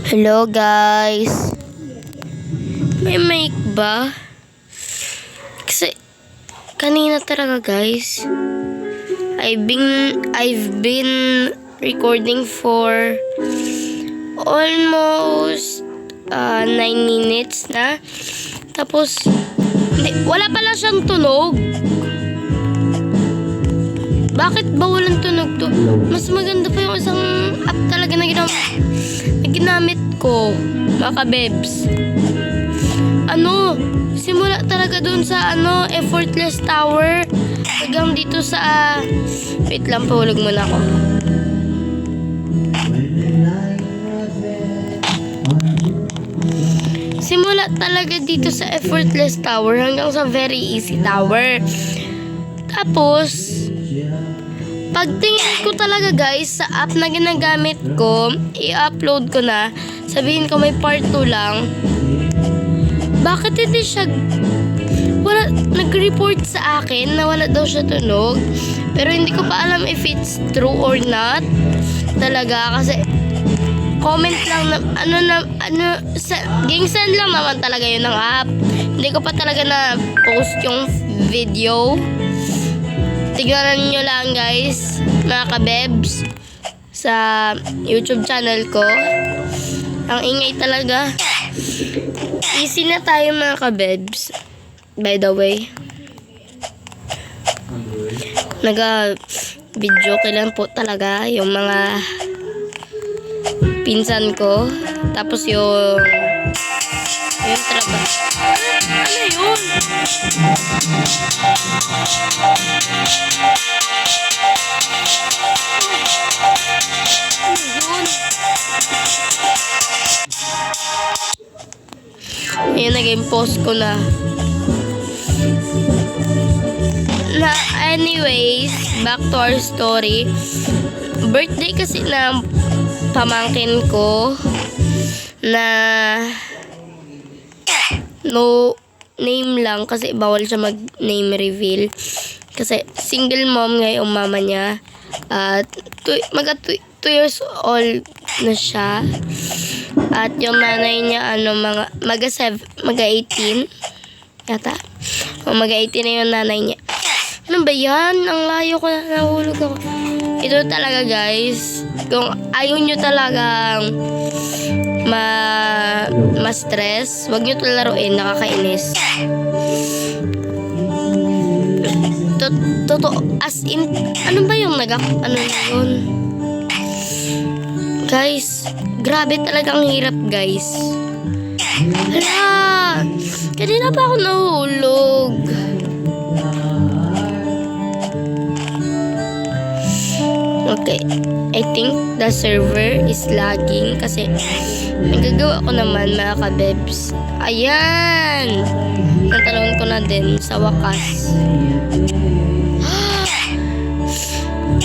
Hello guys. May mic ba? Kasi kanina talaga guys. I've been recording for almost 9 minutes na. Tapos wala pala siyang tunog. Bakit ba walang tunog to? Mas maganda pa yung isang app talaga na ginamit ko, mga kabebs. Simula talaga dun sa Effortless Tower hanggang dito sa wait lang, pahulog muna ako. Simula talaga dito sa Effortless Tower hanggang sa Very Easy Tower. Tapos pagtingin ko talaga guys sa app na ginagamit ko, i-upload ko na, sabihin ko may part 2 lang. Bakit hindi siya nag-report sa akin na wala daw siya tunog? Pero hindi ko pa alam if it's true or not. Talaga kasi comment lang na gingsend lang naman talaga yun ng app. Hindi ko pa talaga na post yung video. Tignan nyo lang guys, mga kabebs, sa YouTube channel ko. Ang ingay talaga. Easy na tayo mga kabebs. By the way, video ko lang po talaga yung mga pinsan ko. Tapos yung trabaho. Ano yun? Ayan, nag-impose ko na. Anyways, back to our story. Birthday kasi na pamangkin ko na no name lang kasi bawal siya mag-name reveal. Kasi single mom ngayong mama niya. At 2 years old na siya. At yung nanay niya mag-18 yata. Mag-18 na yung nanay niya. Ano ba yan? Ang layo ko na, nahulog ako. Ito talaga guys, kung ayaw nyo talagang ma-stress, wag nyo ito laruin, nakakainis. Totoo, as in, ano ba yung ano yun? Guys, grabe talaga ang hirap guys. Hala, kanina pa ako nahulog. Okay, I think the server is lagging kasi nagagawa ko naman mga kabebs. Ayan! Natalon ko na din sa wakas.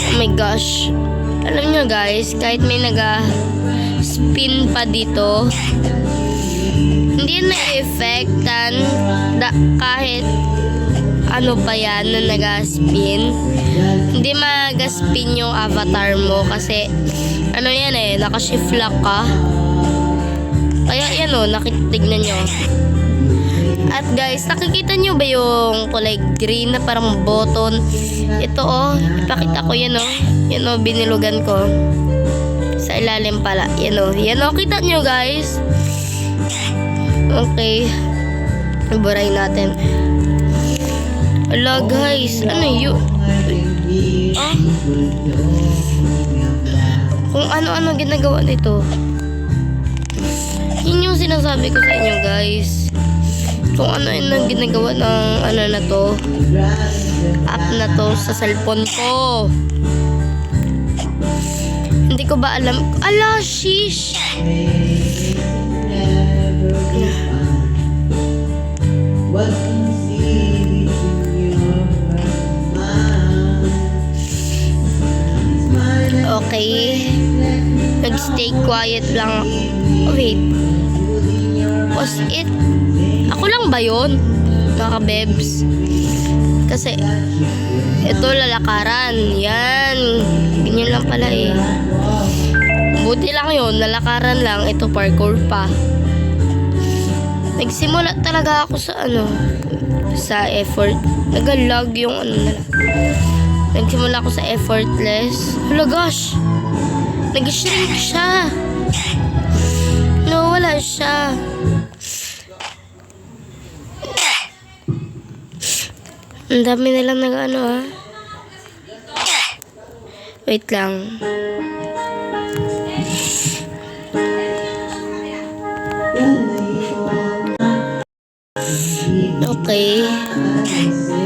Oh my gosh. Alam nyo guys, kahit may naga-spin pa dito, hindi na-effectan kahit ano pa yan na naga-spin. Hindi mag-spin yung avatar mo kasi yan naka-shift lock ka. Kaya yan nakitignan nyo. At guys, nakikita nyo ba yung kulay green na parang button? Ito ipakita ko yan yan binilugan ko. Sa ilalim pala. Yan kita nyo guys. Okay. Iburay natin. Ala guys, ano yun? Kung ano-ano ginagawa nito. Yun yung sinasabi ko sa inyo guys. Kung ano-ano ginagawa ng na to, app na to sa cellphone ko. Hindi ko ba alam? Ala, sheesh! Okay. Nag-stay quiet lang. Oh, wait. Was it? Ako lang ba yun? Mga kabebs. Kasi ito lalakaran. Yan. Ganyan lang pala eh. Buti lang yun, nalakaran lang. Ito parkour pa. Nagsimula talaga ako sa sa effort. Nag-lag yung na lang. Nagsimula ako sa effortless. Hala gosh! Nag-shrink siya. No, wala siya. Ang dami nilang Wait lang. Okay.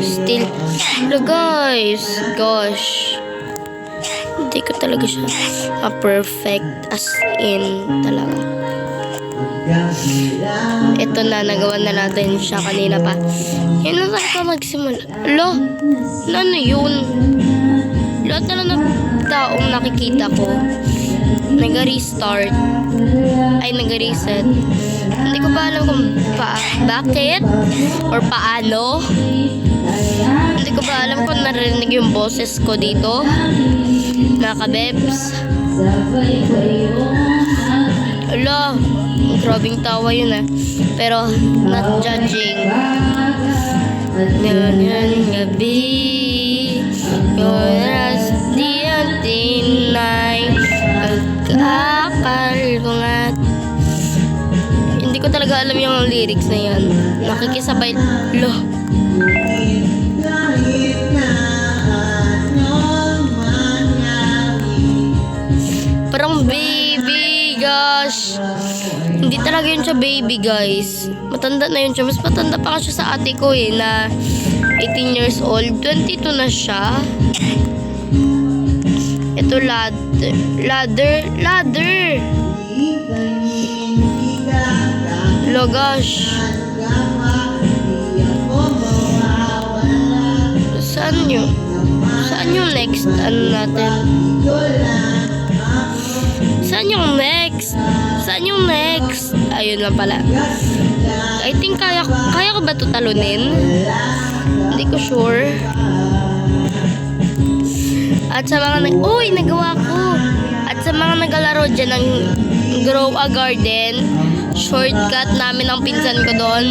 Still. Hello guys. Gosh. Hindi ko talaga siya perfect as in talaga. Ito na, nagawa na natin siya kanina pa. Yun na talaga magsimula. Lo, ano yun? Lahat na lang ng taong nakikita ko nag-restart. Ay, nag-reset. Hindi ko pa alam kung bakit or paano. Hindi ko pa alam kung narinig yung boses ko dito. Mga kabebs. Ala, grabing tawa yun Pero, not judging. Ngayon gabi, oras di ang tinay, pagkakal ko nga. Hindi ko talaga alam yung lyrics na yan. Nakikisabay. Lo. Parang baby, gosh. Hindi talaga yun siya baby, guys. Matanda na yun siya. Mas matanda pa siya sa ate ko na 18 years old. 22 na siya. Ito, ladder. Lo, gosh. Saan yung next? Natin? Saan yung next? Ayun lang pala. I think kaya ko ba ito talunin? Hindi ko sure. At sa mga nagawa ko. At sa mga naglalaro dyan ng Grow a Garden, shortcut namin ang pinsan ko doon,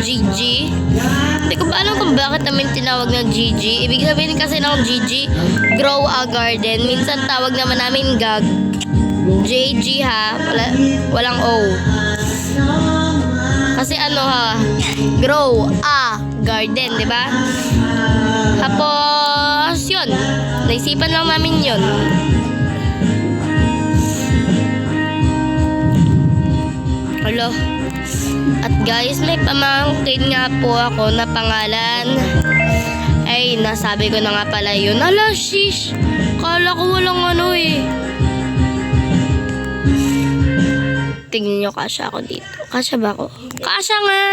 GG. Hindi ko ba alam kung bakit namin tinawag ng GG. Ibig sabihin kasi ng GG, Grow a Garden. Minsan tawag naman namin GAG. JG ha, walang O. Kasi Grow a Garden, di ba? Tapos, yun. Naisipan lang namin yun. Hello. At guys, may pamangkin nga po ako na pangalan. Ay, nasabi ko na nga pala yun. Ala, shish. Kala ko walang Tingnan nyo, kasya ako dito. Kasya ba ako? Kasya nga!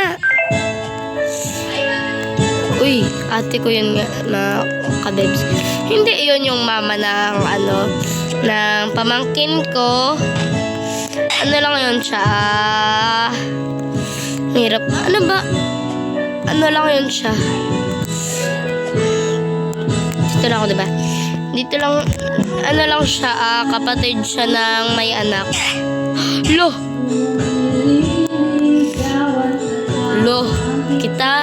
Uy, ate ko yun nga na kabebs. Hindi yun yung mama ng ng pamangkin ko. Ano lang yun siya? Hirap. Ano ba? Ano lang yun siya? Dito lang ako, diba? Dito lang, ano lang siya, kapatid siya ng may anak. Lo, kita.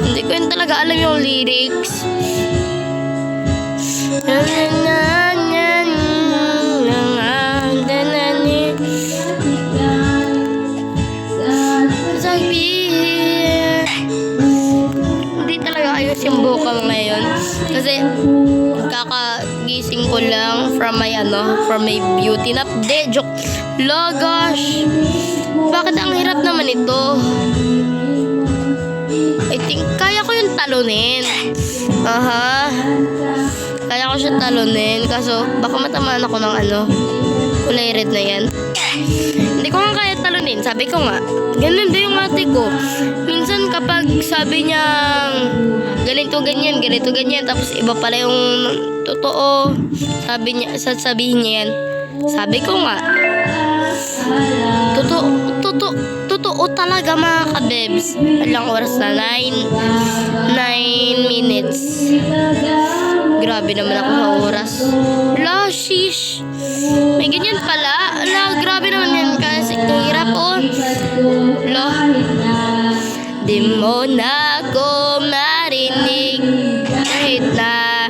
Hindi ko yun talaga alam yung lyrics. Hindi talaga ayos yung buka ngayon. Kasi kakagising ko lang from my beauty nap. Joke. Lo, gosh. Bakit ang hirap naman ito? I think kaya ko yung talunin. Kaya ko siya talunin. Kaso baka matamaan ako ng kulay red na yan. Hindi ko nga kaya talunin. Sabi ko nga, ganun din yung ate ko. Minsan kapag sabi niya ganito ganyan, tapos iba pala yung totoo. Sasabihin niya yan. Sabi ko nga, totoo talaga mga kabebs. Ilang oras na? 9 minutes. grabe naman ako sa oras. La, shish. May ganyan pala. La, grabe naman yan kasi kahirap oh. La. Di mo na ako marinig kahit na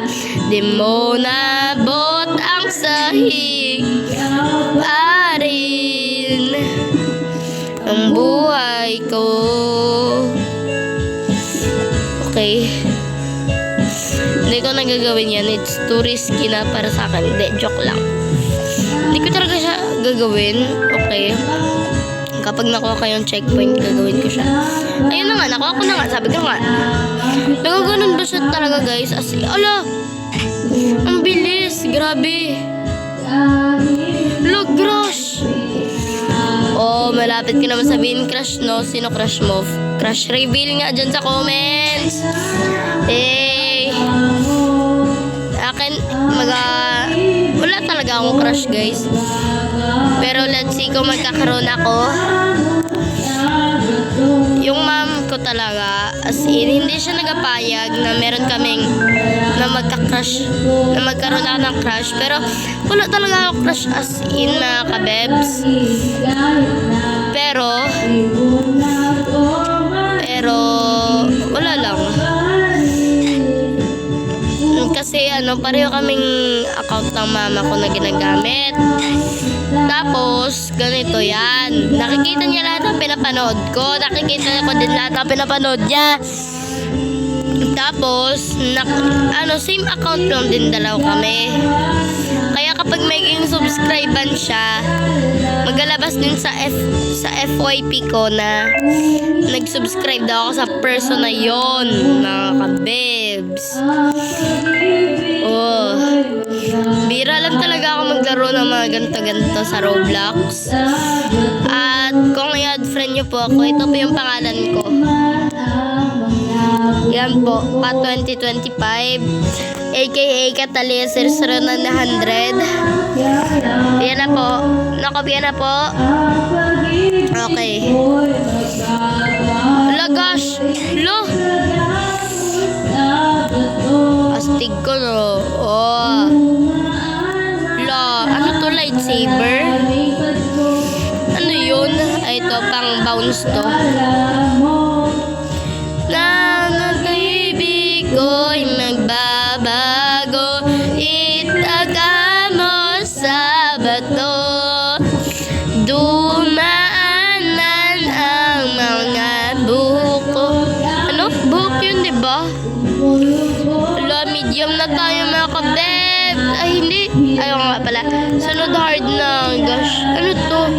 di mo nabot ang sahig pa rin ang buhay ko. Okay. Hindi ko nagagawin yan. It's too risky na para sa akin. Hindi, joke lang. Hindi ko talaga siya gagawin. Okay. Kapag nakuha ko yung checkpoint, gagawin ko siya. Ayun na nga, nakuha ko na nga. Sabi ko nga. Nagaganon ba siya talaga guys? As ala! Ang bilis! Grabe! Look, crush! Oh, malapit ka naman sabihin crush, no? Sino crush mo? Crush reveal nga dyan sa comments! Hey! Akin, wala talaga akong crush guys. Pero let's see kung magkakaroon ako. Yung mom ko talaga, as in, hindi siya nagapayag na meron kaming na magka-crush, na magkaroon ako ng crush. Pero wala talaga ako crush as in na kabebs. Pero wala lang. Kasi pareho kaming account ng mama ko na ginagamit. Tapos, ganito yan. Nakikita niya lahat ng pinapanood ko. Nakikita ko din lahat ng pinapanood niya. Tapos, same account lang din dalaw kami. Kaya kapag may subscriban siya, maglalabas din sa FYP ko na nag-subscribe daw ako sa person na yon, mga kabebs. Oh, bira lang talaga ako maglaro ng mga ganto-ganto sa Roblox. At kung i-add friend nyo po ako, ito po yung pangalan ko. Yan po, pa 2025, aka Catalina 0900. Yan na po. Nakopya na po. Okay. Ala gosh. Lo. Astig ko no. Oh. Lo. Ano to, lightsaber? Ano yun? Ay, ito pang bounce to. Ko'y magbabago, itaga mo sa bato, dumaanan ang mga buko. Ano? Buhok yun, diba? Ala, medium na tayo mga kabeb. Ay, hindi. Ayaw nga pala. Sunod hard na. Gosh. Ano to?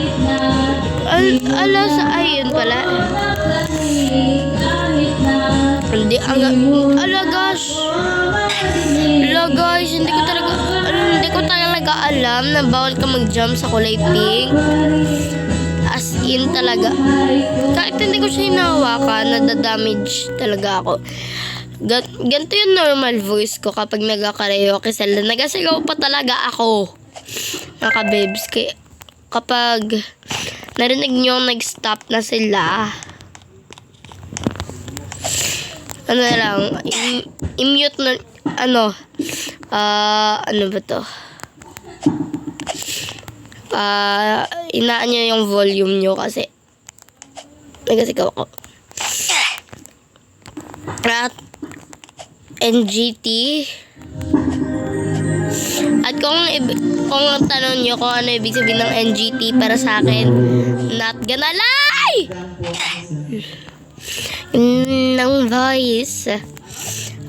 Ala, ayun pala. Hindi, ala gosh. Ala guys, hindi ko talaga alam na bawal ka mag-jump sa kulay pink. As in talaga. Kahit hindi ko siya hinahawakan, nadadamage talaga ako. Ganito yung normal voice ko kapag nagka-karaoke sila. Nagasigaw pa talaga ako. Mga kabebs, kapag narinig nyo nag-stop na sila, ano lang, i-mute na, ano ba to? Inaan nyo yung volume nyo kasi nagasigaw ako. At NGT. At kung tanong nyo kung ano ibig sabihin ng NGT para sa akin, not gonna lie! Ng voice.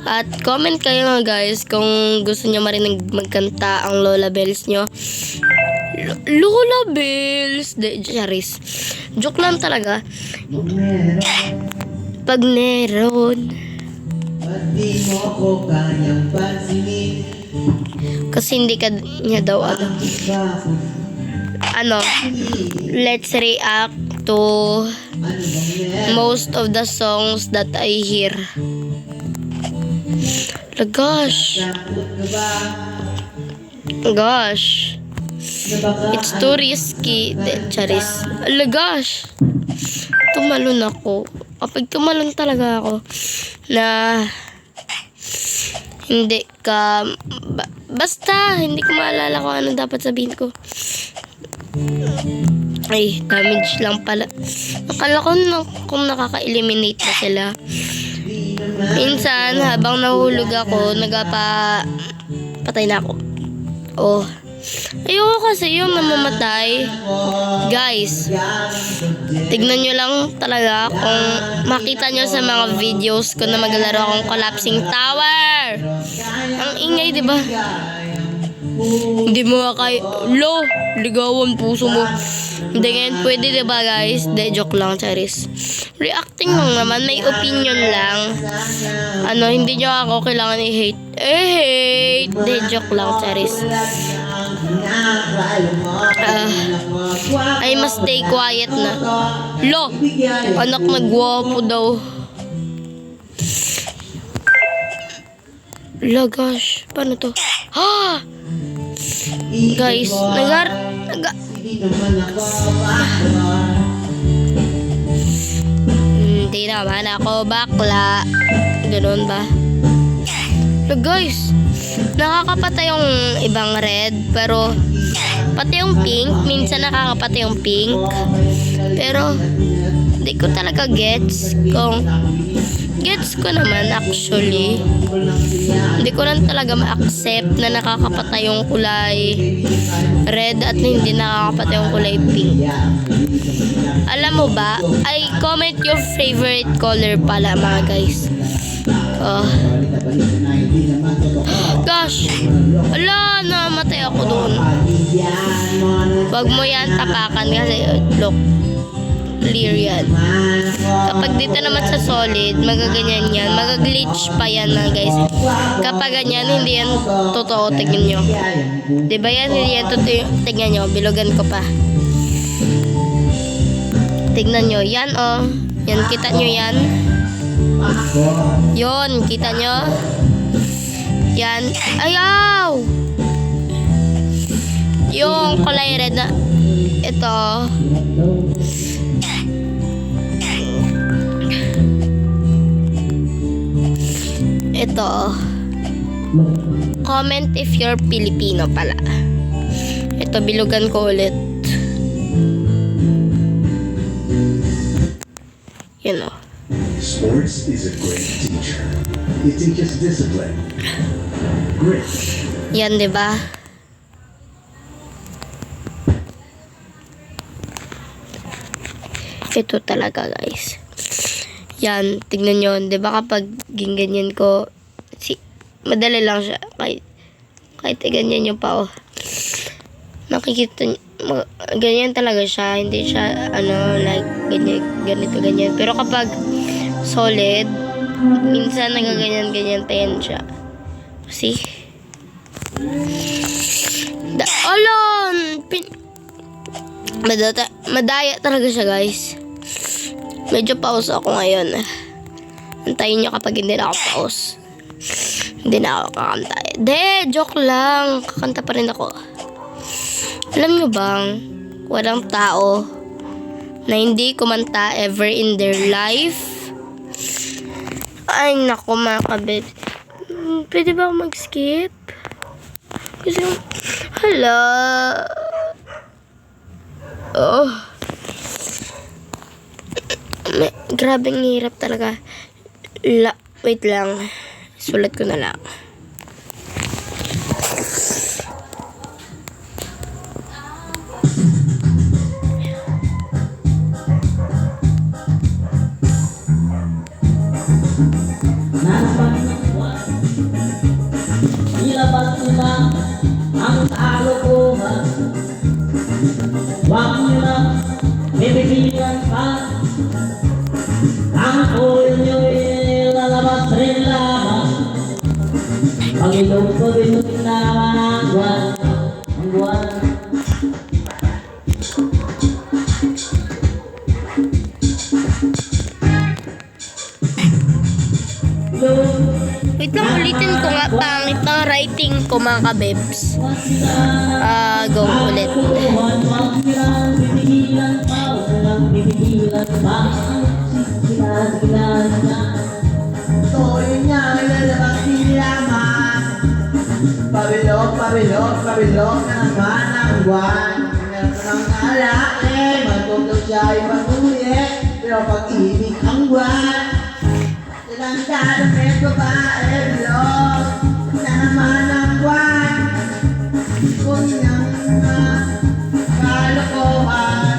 At comment kayo mga guys kung gusto nyo marinig magkanta ang Lola Bells nyo. Lola Bells! Charis. Joke lang talaga. Pag meron. Di mo ko kayang pansinin. Kasi hindi ka niya daw let's react to most of the songs that I hear. Gosh. It's too risky. Charis. Gosh. Tumalon ako. Kapag tumalon talaga ako na hindi ka, basta, hindi ko maalala kung ano dapat sabihin ko. Ay, damage lang pala. Akala ko kung nakaka-eliminate na sila. Minsan, habang nahulog ako, patay na ako. Oh. Ayoko kasi yung namamatay. Guys, tignan nyo lang talaga kung makita nyo sa mga videos ko na maglalaro akong collapsing tower. Ang ingay, di ba? Hindi mo kaya. Lo, ligawan puso mo. Hindi ngayon pwede, di ba guys? De, joke lang, Charis. Reacting lang naman, may opinion lang. Hindi nyo ako kailangan i-hate. Hate! De, joke lang, Charis. I must stay quiet na. Lo, anak nagwapo daw. La gosh, paano to? Ha! Guys, hindi naman ako bakla. Ganun ba? So guys, nakakapatay yung ibang red, pero pati yung pink, minsan nakakapatay yung pink. Pero hindi ko talaga gets ko naman actually. Hindi ko lang talaga ma-accept na nakakapatay yung kulay red at hindi nakakapatay yung kulay pink. Alam mo ba, ay comment your favorite color pala mga guys. Oh. Gosh, ala, namatay ako doon. Wag mo yan tapakan kasi look, clear yan. Kapag dito naman sa solid, magaganyan yan. Magaglitch pa yan na guys. Kapag ganyan, hindi yan totoo. Tignan nyo. Diba yan? Hindi yan totoo. Tignan nyo. Bilugan ko pa. Tignan nyo. Yan oh. Yan. Kita nyo yan. Yon. Kita nyo. Yan. Ayaw! Yung kulay red na ito. Ito. Comment if you're Filipino pala. Ito, bilugan ko ulit. Yun o. Sports is a great teacher. It teaches discipline, grit. Yan, diba? Ito talaga, guys. Yan, tignan nyo. Diba kapag ganyan ko, madali lang siya. Kahit ganyan nyo pa, oh. Nakikita nyo, ganyan talaga siya. Hindi siya, like, ganyan. Pero kapag solid, minsan nagaganyan-ganyan pa yan siya. See? Alon! Madaya talaga siya, guys. Medyo pause ako ngayon. Antayin nyo kapag hindi na ako pause. Hindi na ako kakanta. Joke lang. Kakanta pa rin ako. Alam nyo bang, walang tao na hindi kumanta ever in their life? Ay, naku mga kabit. Pwede ba ako mag-skip? Kasi, hala. Oh. Grabeng hirap talaga. Wait lang. Sulat ko na lang. Ilabas nila ang kalokohan. Huwag nyo na bibigyan pa. Ang oil nyo'y lalabas rin lamang. Panginoon ko rin naman ang buwan. Wait lang, ulitin ko nga. Pangit ng writing ko mga kabebs. Go ulit. So, yun nga, lalabas din lamang. Pabilog, pabilog, pabilog na naman ang buwan. Meron ko ng alaki, matutog siya ay magulit. Pero pag-ibig ang buwan, ilang dadamit babae, bilog na naman ang buwan. Kung nang kalokohan,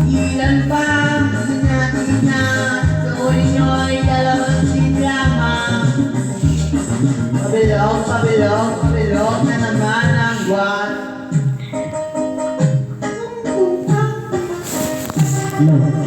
ilan pa sinatinat, tuloy nyo'y dalawang sinlamang. Pabilog, pabilog, pabilog na naman ang buwan. No.